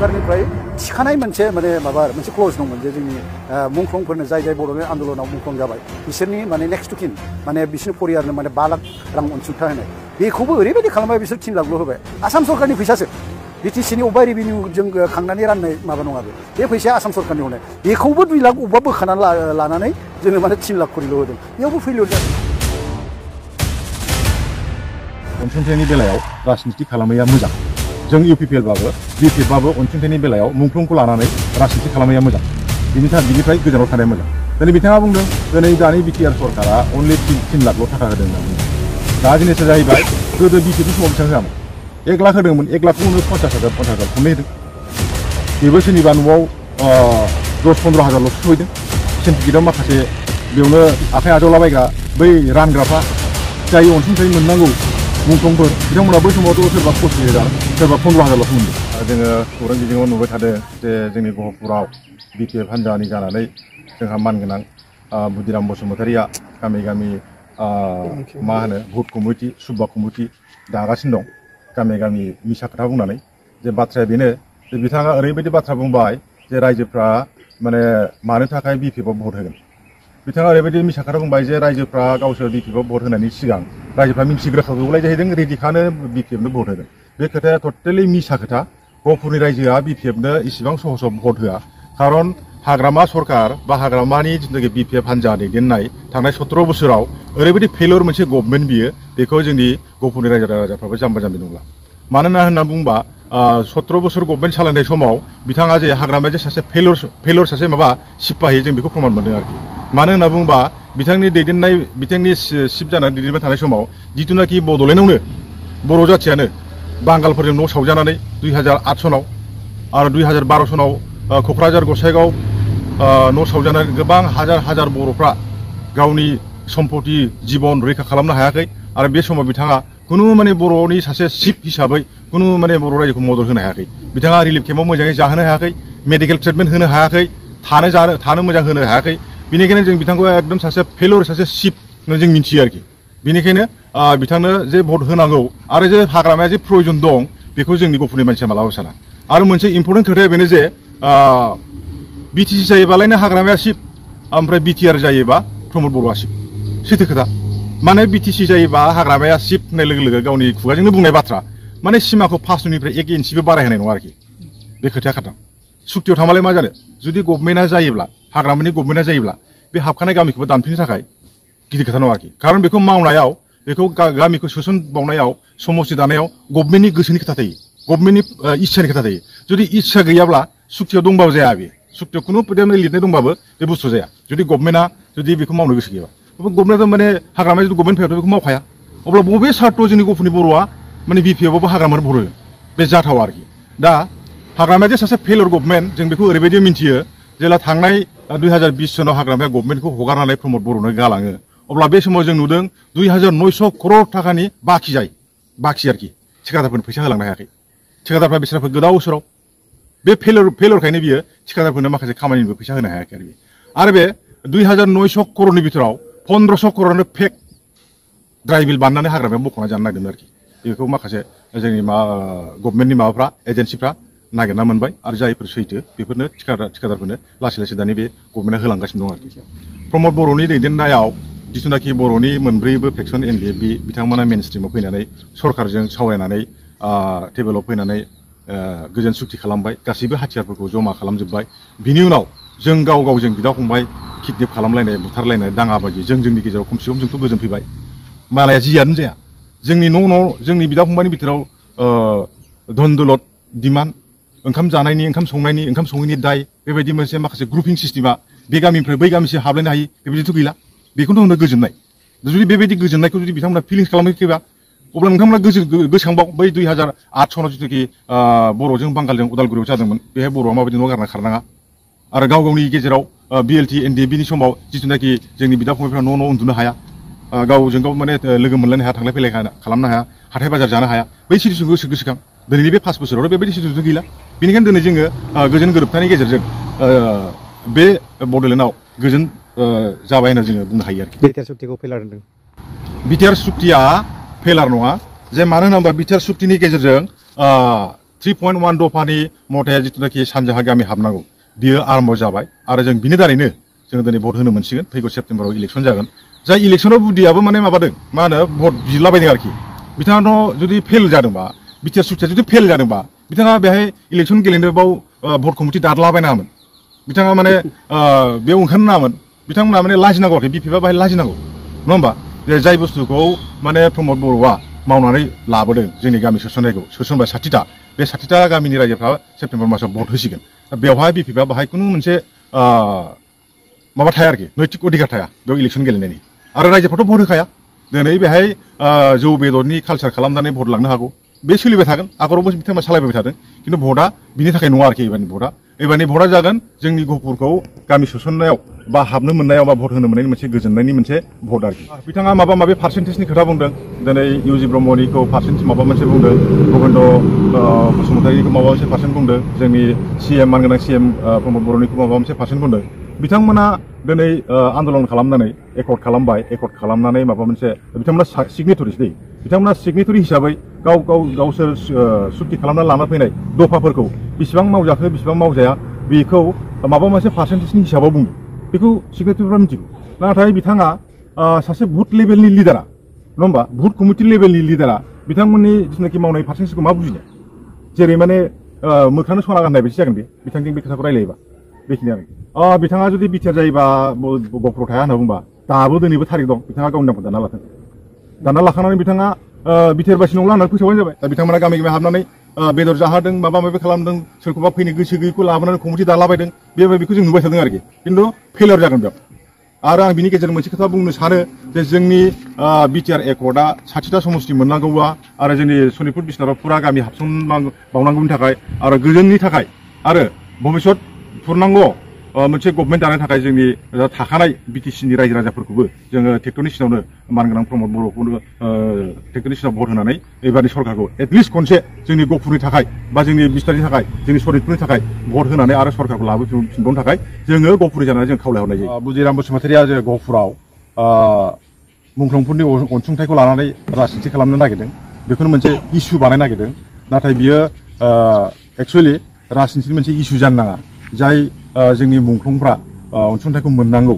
सरकारनिफ्राय थिखानाय मोनसे माने माबा मोनसे क्लज दंमोन जे जोंनि मुंख्लंफोरनो जाय जाय बड'लेण्ड आन्दलनाव मुंख्लं जाबाय बिसोरनि माने नेक्स्ट टु किन माने बिसोरनि परियारनो माने 5 लाख रां अनसुंथाइ होनाय बेखौबो ओरैबायदि खालामबाय बिसोर 3 लाखल' होबाय आसाम सरकारनि फैसासो बिटिसिनि अबेबा रेभिनिउजों खांनानै राननाय माबा नङा बे फैसाया आसाम सरकारनि हरनाय बेखौबो 2 लाख अबेबा बोखानानै लानानै जोङो माने 3 लाख खरिल' होदों बेयावबो फेलियर जादों अनसुंथाइनि बेलायाव राजनिति खालामैया मोजां जों इउपिपिएल बाबो बिपिएफ बाबो अनसुंथाइनि बेलायाव मुंख्लंखौ लानानै राजनिति खालामैया मोजां बिनिफ्राय गोजानाव थानाया मोजां दिनै बिथाङा बुंदों दिनै दानि बिटिआर सरकारा अनलि 3 लाखल' थाखा होदों होनना बुंदों दा जिनिसा जाहैबाय गोदो बिपिएफनि समाव बेसेबां होआमोन 1 लाख होदोंमोन 1 लाखखौनो 50,000 खौनो होदों बेबो सोरनिबा न'आव 10-15 हाजारल'सो सहैदों सेन्टिफिकेटआव माखासे बेयावनो आखाइ आजावलाबायग्रा बै रानग्राफ्रा जाय अनसुंथाइ मोननांगौ मुंख्लंफोर बिथांमोना बै समावथ' सोरबा 25,000 सोरबा 15,000ल'सो मोनदों जोङो खौरां बिजोङाव नुबाय थादों जे जोंनि गहपुराव बिपिएफ हान्जानि जानानै जोंहा मानगोनां बुदिराम बसुमतारिया गामि गामि मा होनो भट कमिटि सुब्बा कमिटि दागासिनो दं गामि गामि मिसा खोथा बुंनानै जे बाथ्राया बेनो जे बिथाङा ओरैबायदि बाथ्रा बुंबाय जे रायजोफ्रा माने मानो थाखाय बिपिएफआव भट होगोन बिथाङा ओरैबायदि मिसा खोथा बुंबाय जे रायजोफ्रा गावसोर बिपिएफआव भट होनायनि सिगां रायजोफ्रा मिन्थिग्रोखागौलाय जाहैदों रेडिखानो बिपिएफनो भट होगोन बे खोथाया टटेलि मिसा खोथा गहपुरनि रायजोआ बिपिएफनो इसिबां सहसाव भट होआ खारन हाग्रामा सरकार बा हाग्रामानि जिथुनाखि बिपिएफ हान्जा दैदेननाय थांनाय 17 बोसोराव ओरैबायदि फेलियर मोनसे गभर्नमेन्ट बियो बेखौ जोंनि गहपुरनि रायजो राजाफ्राबो जाम्बा जाम्बि नंला मानोना होनना बुंबा 17 बोसोर गभर्नमेन्ट सालायनाय समाव बिथाङा जे हाग्रामाया जे सासे फेलियर सासे माबा सिपाहि जों बेखौ प्रमान मोनदों आरोखि मानो होनना बुंबा बिथांनि दैदेननाय बिथांनि सिप जानानै दैदेनबाय थानाय समाव जिथुनाखि बड'लेण्डआवनो बर' जाथियानो बांगालफोरजों न' सावजानानै 2008 सनाव आरो 2012 सनाव क'क्राझार गसाइगाव न' सावजानानै गोबां हाजार बर'फ्रा गावनि सम्पति जीवन रैखा खालामनो हायाखै आरो बे समाव बिथाङा कुनु माने बर'नि सासे चिफ हिसाबै कुनु माने बर' रायजोखौ मदद होनो हायाखै बिथाङा रिलिफ केम्पआव मोजाङै जाहोनो हायाखै मेडिकेल ट्रिटमेन्ट होनो हायाखै थानो मोजां होनो हायाखै बेनिखायनो जों बिथांखौ एकदम सासे फेलियर सासे चिफ जों मिन्थियो आरोखि बेनिखायनो बिथांनो जे भट होनांगौ आरो जे हाग्रामाया जे प्रयजन दं बेखौ जोंनि गहपुरनि मानसिया मालाबाबो साना आरो मोनसे इम्परटेन्ट खोथाया बेनो जे बिटिसि जायोबालायनो हाग्रामाया चिफ ओमफ्राय बिटिआर जायोबा प्रमद बर'आ चिफ सैथो खोथा माने बिटिसि जायोबा हाग्रामाया चिफ होननाय लोगो लोगो गावनि खुगाजोंनो बुंनाय बाथ्रा माने सिमाखौ 5 निफ्राय 1 इन्सिबो बारायहोनाय नङा आरोखि बे खोथाया खाथाम सुक्तियाव थांबालाय मा जानो जुदि गभर्नमेन्टआ जायोब्ला हाग्रामानि गभर्नमेन्टआ जायोब्ला बे हाबखानाय गामिखौबो दानफिननो थाखाय गिदिर खोथा नङा आरोखि खारन बेखौ मावनायाव बेखौ गामिखौ सोसनबावनायाव समस्ति दानायाव गभर्नमेन्टनि गोसोनि खोथा थायो गभर्नमेन्टनि इच्छानि खोथा थायो जुदि इच्छा गैयाब्ला सुक्तियाव दंबाबो जाया बे सुक्तियाव खुनु लिरनाय दंबाबो बे बुस्थु जाया जुदि गभर्नमेन्टआ जुदि बेखौ मावनो गोसो गैयाबा गभर्नमेन्टआ माने हाग्रामाया जुदि गभर्नमेन्ट फैयाथ' बेखौ मावखाया अब्ला बबे सार्थ जोंनि गहपुरनि बर'आ माने बिपिएफआवबो हाग्रामानो भट होगोन बे जाथाव आरोखि दा हाग्रामाया जे सासे फेलियर गभर्नमेन्ट जों बेखौ ओरैबायदि मिन्थियो जेला थांनाय 2020 सनाव हाग्रामाया गभर्नमेन्टखौ हगारनानै प्रमद बर'नो गालाङो अब्ला बे समाव जों नुदों 2,900 करोड़ थाखानि बाखि आरोखि थिखादारफोरनो फैसा होलांनो हायाखै थिखादारफ्रा बिसोरफोर गोदाव सोराव बे फेलियरखायनो बियो थिखादारफोरनो माखासे खामानिनिबो फैसा होनो हायाखै आरो बे 2,900 करोड़नि बिथोराव 1500 करोड़ानो फेक ड्राइ बिल बानायनानै हाग्रामायाव बख'ना जानो नागिरदों आरोखि बेखौ माखासे जोंनि गभर्नमेन्टनि माबाफ्रा एजेन्सिफ्रा नागिरना मोनबाय आरो जायफोर सैथो बेफोरनो थिखादारफोरनो लासै लासै दानि बे गभर्नमेन्टआ होलांगासिनो दं आरोखि प्रमद बर'नि दैदेननायाव जिथुनाखि बर'नि मोनब्रैबो फेक्सन एनडिएफबि बिथांमोना मेन स्ट्रिमाव फैनानै सरकारजों सावरायनानै टेबोलाव फैनानै गोजोन सुक्ति खालामबाय गासैबो हाथियारफोरखौ जमा खालामजोब्बाय बिनि उनाव जों गावजों बिदा फंबाय किडनेप खालामलायनाय बुथारलायनाय दाङाबाजि जोंनि गेजेराव खमसे खम जोंथ' गोजोन फैबाय मालाया जियानो जाया जोंनि न' जोंनि बिदा फंबायनि बिथोराव धन दौलत डिमान्ड ओंखाम जानायनि ओंखाम संनायनि दाय बेबायदि मोनसे माखासे ग्रुपिं सिस्टेमा बे गामिनिफ्राय बै गामिसिम हाबलायनो हायो बेबायदिथ' गैला बेखौनो होनो गोजोननाय जुदि बेबायदि गोजोननायखौ जुदि बिथांमोना फिलिंस खालामहैयोबा अब्ला नोंथांमोना गोसोखांबाव बै 2008 सनाव जिथुखि बर'जों बांगालजों उदालगुरियाव जादोंमोन बेहाय बर'आ माबायदि न' गारना खारनाङा आरो गावनि गेजेराव बिएलटि एनडिएफबिनि समाव जिथुनाखि जोंनि बिदा फंबायफ्रा न' उन्दुनो हाया गावजों गाव माने लोगो मोनलायनो हाया थांलाय फैलाय खालामनो हाया हाथाय बाजार जानो हाया बै सिटुएसनखौ गोसोखां दिनैनि बे 5 बोसोराव बेबायदि सिटुएसन गैला बेनिखायनो दिनै जोङो गोजोन गोरोबथानि गेजेरजों बे बड'लेण्डआव गोजोन जाबाय होनना जोङो बुंनो हायो आरोखि बिटिआर सुक्तिखौ फेलार होनदों बिटिआर सुक्तिया फेलार नङा जे मानो होनोबा बिटिआर सुक्तिनि गेजेरजों 3.1 दफानि मथे जिथुनाखि सानजाहा गामि हाबनांगौ बियो आरम्भ जाबाय आरो जों बिनि दारैनो जोङो दिनै भट होनो मोनसिगोन फैगौ सेप्तेम्बराव इलेक्सन जागोन जाय इलेक्सनाव बुदियाबो माने माबादों मा होनो भट बिलाबायदों आरोखि बिथाङाथ' जुदि फेल जादोंबा बिटिआर सुटिया जुदि फेल जादोंबा बिथाङा बेहाय इलेक्सन गेलेनोबाव भट कमिटि दादलाबायनाङामोन बिथाङा माने बेयाव ओंखारनो नाङामोन बिथांमोना माने लाजिनांगौ आरोखि बिपिएफआ बाहाय लाजिनांगौ नङा होमबा जाय बुस्थुखौ माने प्रमद बर'आ मावनानै लाबोदों जोंनि गामि सोसनबाय 60टा बे 60टा गामिनि रायजोफ्रा सेप्तेम्बर मासाव भट होसिगोन बेवहाय बिपिएफआ बाहाय खुनु मोनसे माबा थाया आरोखि नैतिक अधिकार थाया बेयाव इलेक्सन गेलेनायनि आरो रायजोफ्राथ' भट होखाया दिनै बेहाय जौ बेदरनि कालसार खालामनानै भट लांनो हागौ बे सोलिबाय थागोन आगरावबो बिथांमोना सालायबाय थादों खिन्थु भटआ बिनि थाखाय नङा आरोखि एबारनि भटआ जागोन जोंनि गहपुरखौ गामि सोसननायाव बा हाबनो मोननायाव बा भट होनो मोननायनि मोनसे गोजोननायनि मोनसे भट आरोखि बिथाङा माबा माबि पार्सेन्टेजनि खोथा बुंदों दिनै इउजि ब्रह्मनिखौ पार्सेन्टेज माबा मोनसे बुंदों गबिन्द बसुमतारिनिखौ माबा मोनसे पार्सेन्ट बुंदों जोंनि सिएम मानगोनां सिएम प्रमद बर'निखौ माबा मोनसे पार्सेन्ट बुंदों बिथांमोना दिनै आन्दलन खालामनानै एकर्ड खालामबाय एकर्ड खालामनानै माबा मोनसे बिथांमोना सिगनेटरिस दै बिथांमोना सिगनेटरि हिसाबै गावसोर सुक्ति खालामना लाना फैनाय दफाफोरखौ बेसेबां मावजाखो बेसेबां मावजाया बेखौ माबा मोनसे पार्सेन्टेजनि हिसाबाव बुंदों बेखौ सिगनेटरिफ्रा मिथिगौ नाथाय बिथाङा सासे बुथ लेभेलनि लिडारा नङा होमबा बुथ कमिटि लेभेलनि लिडारा बिथांमोननि जिथुनाखि मावनाय पार्सेन्टेजखौ मा बुजिनो जेरै माने मोख्रानो सना गाननाय बायदि जागोन बिथांजों बे खोथाखौ रायलायोबा बेखिनियानो बिथाङा जुदि बिटिआर जायोबा गहपुराव थाया होनना बुंबा दाबो दिनैबो थारिख दं बिथाङा गावनि नामखौ दानना लाखांनानै बिथाङा बिटिआर बासिनांगौ लानानै फोसावबानो जाबाय दा बिथांमोना गामि गामि हाबनानै बेदर जाहोदों माबा माबि खालामदों सोरखौबा फैनो गोसो गैयैखौ लाबोनानै कमिटि दालाबायदों बेखौ जों नुबाय थादों आरोखि खिन्थु फेलियर जागोन बेयाव आरो आं बिनि गेजेरजों मोनसे खोथा बुंनो सानो जे जोंनि बिटिआर एकर्डआ 60टा समष्टि मोननांगौआ आरो जोंनि सनितपुर बिसनाथआव फुरा गामि हाबसनबावनांगौनि थाखाय आरो गोजोननि थाखाय आरो भबिष्यत फुरनांगौ मोनसे गभर्नमेन्ट दानो थाखाय जोंनि थाखानाय बिटिसिनि रायजो राजाफोरखौबो जोङो ट्रेक्टरनि सिनावनो मानगोनां प्रमद बर'खौनो ट्रेक्टरनि सिनाव भट होनानै एबारनि सरकारखौ एटलिस्ट खनसे जोंनि गहपुरनि थाखाय बा जोंनि बिसनाथनि थाखाय जोंनि सनितपुरनि थाखाय भट होनानै आरो सरकारखौ लाबोफिनबावनो थाखाय जोङो गहपुरनि जानानै जों खावलायहरनाय जायो बुजिराम बसुमतारिया जे गहपुराव मुंख्लंफोरनि अनसुंथाइखौ लानानै राजनिति खालामनो नागिरदों बेखौनो मोनसे इस्यु बानायनो नागिरदों नाथाय बियो एक्सुवेलि राजनितिनि मोनसे इस्यु जानो नाङा जाय जोंनि मुंख्लंफ्रा अनसुंथाइखौ मोननांगौ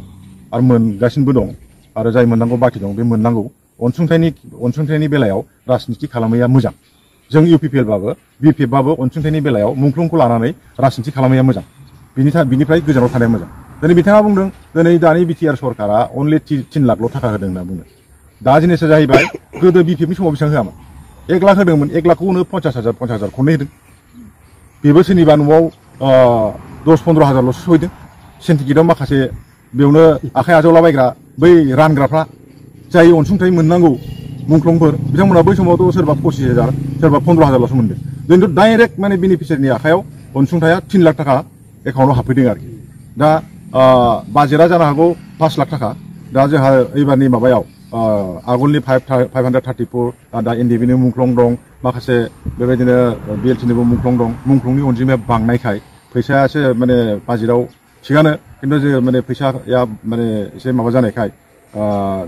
आरो मोनगासिनोबो दं आरो जाय मोननांगौ बाखि दं बे मोननांगौ अनसुंथाइनि बेलायाव राजनिति खालामैया मोजां जों इउपिपिएलबाबो बिपिएफबाबो अनसुंथाइनि बेलायाव मुंख्लंखौ लानानै राजनिति खालामैया मोजां बिनिफ्राय गोजानाव थानाया मोजां दिनै बिथाङा बुंदों दिनै दानि बिटिआर सरकारा अनलि 3 लाखल' थाखा होदों होनना बुंदों दा जिनिसा जाहैबाय गोदो बिपिएफनि समाव बेसेबां होआमोन 1 लाख होदोंमोन 1 लाखखौनो 50,000 खननै होदों बेबो सोरनिबा न'आव 10-15 हाजारल'सो सहैदों सेन्टिकेटआव माखासे बेयावनो आखाइ आजावलाबायग्रा बै रानग्राफ्रा जाय अनसुंथाइ मोननांगौ मुंख्लंफोर बिथांमोना बै समावथ' सोरबा 25,000 सोरबा 15,000ल'सो मोनदों दिनैथ' डाइरेक्ट माने बेनिफिसियारिनि आखायाव अनसुंथाया 3 लाख थाखा एकाउन्टआव हाबफैदों आरोखि दा बाजेटआ जानो हागौ 5 लाख थाखा दा जोंहा एबारनि माबायाव आगोलनि 534 दा एनडिबिनि मुंख्लं दं माखासे बेबायदिनो बिएलटिनिबो मुंख्लं दं मुंख्लंनि अनजिमाया बांनायखाय फैसायासो माने बाजेटआव थिगानो खिन्थु जों माने फैसाया माने एसे माबा जानायखाय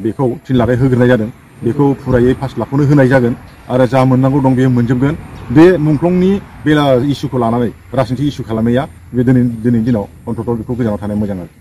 बेखौ 3 लाख होग्रोनाय जादों बेखौ फुरायै 5 लाखखौनो होनाय जागोन आरो जा मोननांगौ दं बेयो मोनजोबगोन बे मुंख्लंनि बे इस्युखौ लानानै राजनिति इस्यु खालामनाया बे दिनैनि दिनाव अन्तत' बेखौ गोजानाव थानाया मोजां आरो